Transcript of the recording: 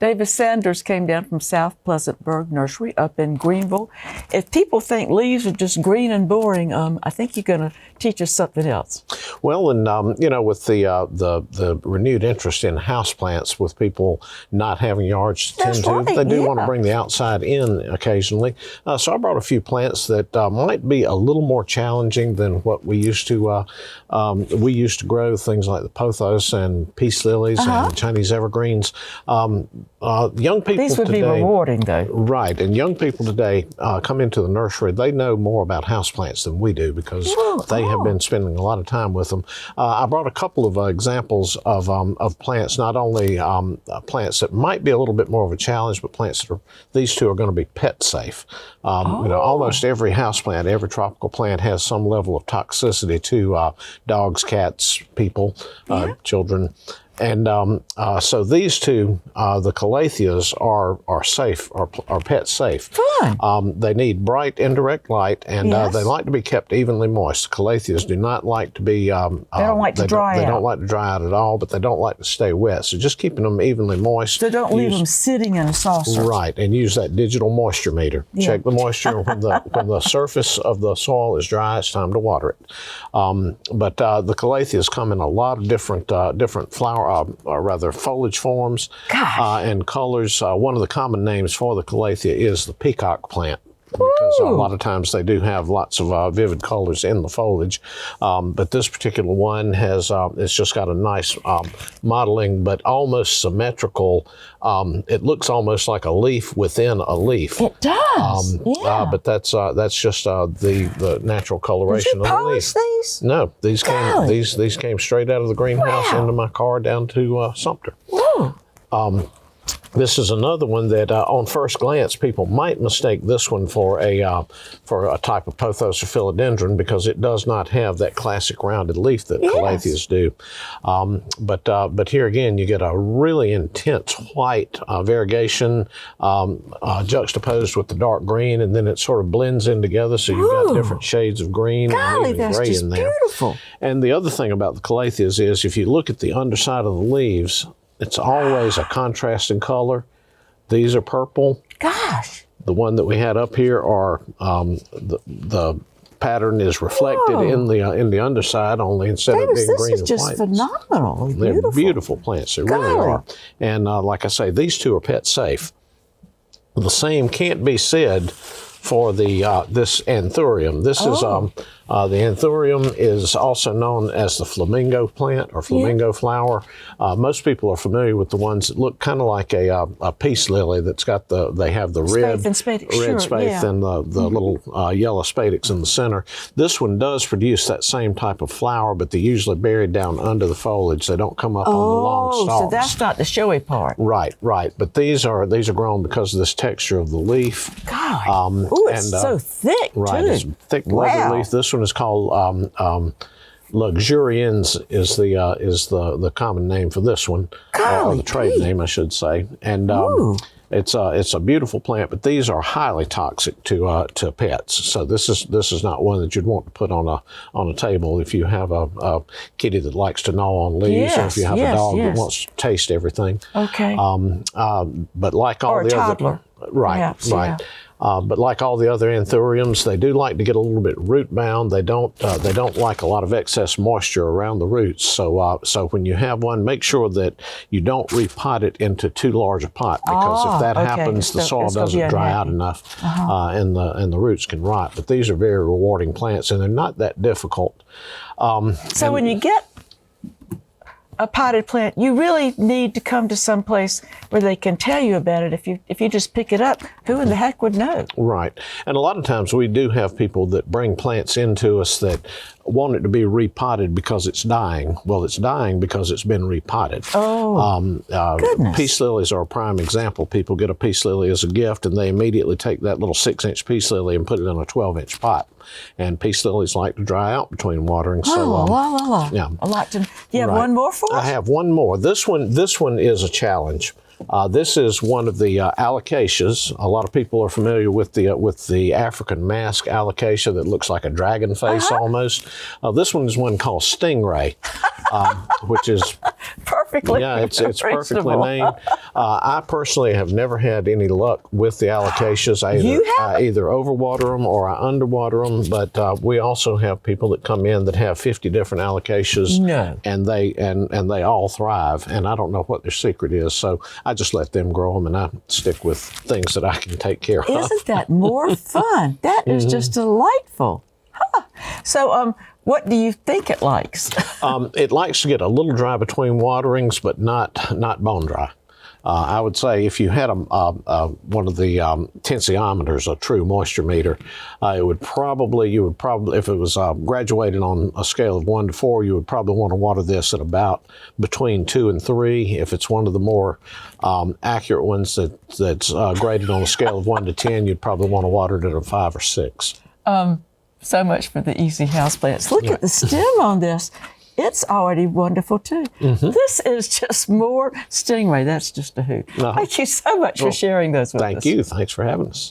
David Sanders came down from South Pleasantburg Nursery up in Greenville. If people think leaves are just green and boring, I think you're going to teach us something else. Well, and with the renewed interest in houseplants, with people not having yards to tend to, they do want to bring the outside in occasionally. So I brought a few plants that might be a little more challenging than what we used to. We used to grow things like the pothos and peace lilies and Chinese evergreens. Young people These would today, be rewarding, though. Right, and young people today come into the nursery. They know more about houseplants than we do because they have been spending a lot of time with them. I brought a couple of examples of plants, not only plants that might be a little bit more of a challenge, but plants that these two are going to be pet safe. Almost every houseplant, every tropical plant has some level of toxicity to dogs, cats, people, children. And so these two, the Calatheas, are safe, are pet safe. Fun. They need bright indirect light, and they like to be kept evenly moist. The Calatheas do not like to be. They don't like to dry out. They don't like to dry out at all, but they don't like to stay wet. So just keeping them evenly moist. So don't leave them sitting in a saucer. Right, and use that digital moisture meter. Check the moisture when the surface of the soil is dry. It's time to water it. But the Calatheas come in a lot of different flower. Or rather foliage forms and colors. One of the common names for the Calathea is the peacock plant, because a lot of times they do have lots of vivid colors in the foliage. But this particular one has, it's just got a nice modeling, but almost symmetrical. It looks almost like a leaf within a leaf. It does, but that's just the natural coloration of the leaf. Did you polish these? No, these came straight out of the greenhouse into my car down to Sumter. This is another one that, on first glance, people might mistake this one for a type of pothos or philodendron, because it does not have that classic rounded leaf that Calatheas do. But here again, you get a really intense white variegation juxtaposed with the dark green, and then it sort of blends in together. So you've got different shades of green and even gray in there. Beautiful. And the other thing about the Calatheas is, if you look at the underside of the leaves, it's always a contrasting color. These are purple. Gosh. The one that we had up here are the pattern is reflected in the underside, only instead of being green and white. This is just phenomenal. They're beautiful plants. They really are. And like I say, these two are pet safe. The same can't be said for the this Anthurium. This is the Anthurium is also known as the flamingo plant or flamingo flower. Most people are familiar with the ones that look kind of like a peace lily that's got they have the red spathe and the little yellow spadix in the center. This one does produce that same type of flower, but they're usually buried down under the foliage. They don't come up on the long stalks. So that's not the showy part. Right. But these are grown because of this texture of the leaf. God. It's so thick, right, too. It's thick leather leaf. This one is called luxurians is the common name for this one, or the trade name, I should say. And it's a beautiful plant, but these are highly toxic to pets. So this is not one that you'd want to put on a table if you have a kitty that likes to gnaw on leaves, or if you have a dog that wants to taste everything. Okay. But like all the toddler. Right. But like all the other Anthuriums, they do like to get a little bit root bound. They don't like a lot of excess moisture around the roots. So when you have one, make sure that you don't repot it into too large a pot, because if that happens, the soil doesn't dry out enough, and the roots can rot. But these are very rewarding plants, and they're not that difficult. So when you get a potted plant, you really need to come to some place where they can tell you about it. If you just pick it up, who in the heck would know? Right. And a lot of times we do have people that bring plants into us that want it to be repotted because it's dying. Well, it's dying because it's been repotted. Goodness. Peace lilies are a prime example. People get a peace lily as a gift, and they immediately take that little 6-inch peace lily and put it in a 12-inch pot. And peace lilies like to dry out between watering. Yeah. You have one more for us? I have one more. This one is a challenge. This is one of the Alocasias. A lot of people are familiar with the African mask Alocasia that looks like a dragon face almost. This one is one called Stingray, which is perfect perfectly Yeah, it's perfectly reasonable. named. I personally have never had any luck with the Alocasias. I either overwater them or I underwater them. But we also have people that come in that have 50 different Alocasias, No. and they all thrive. And I don't know what their secret is, so I just let them grow them, and I stick with things that I can take care of. Isn't that more fun? That is just delightful. Huh. So, what do you think it likes? It likes to get a little dry between waterings, but not bone dry. I would say if you had one of the tensiometers, a true moisture meter, you would probably, if it was graduated on a scale of 1 to 4, you would probably want to water this at about between 2 and 3. If it's one of the more accurate ones that's graded on a scale of 1 to 10, you'd probably want to water it at a 5 or 6. So much for the easy houseplants. Look at the stem on this. It's already wonderful, too. This is just more stingray. That's just a hoot. Thank you so much for sharing those with us. Thank you. Thanks for having us.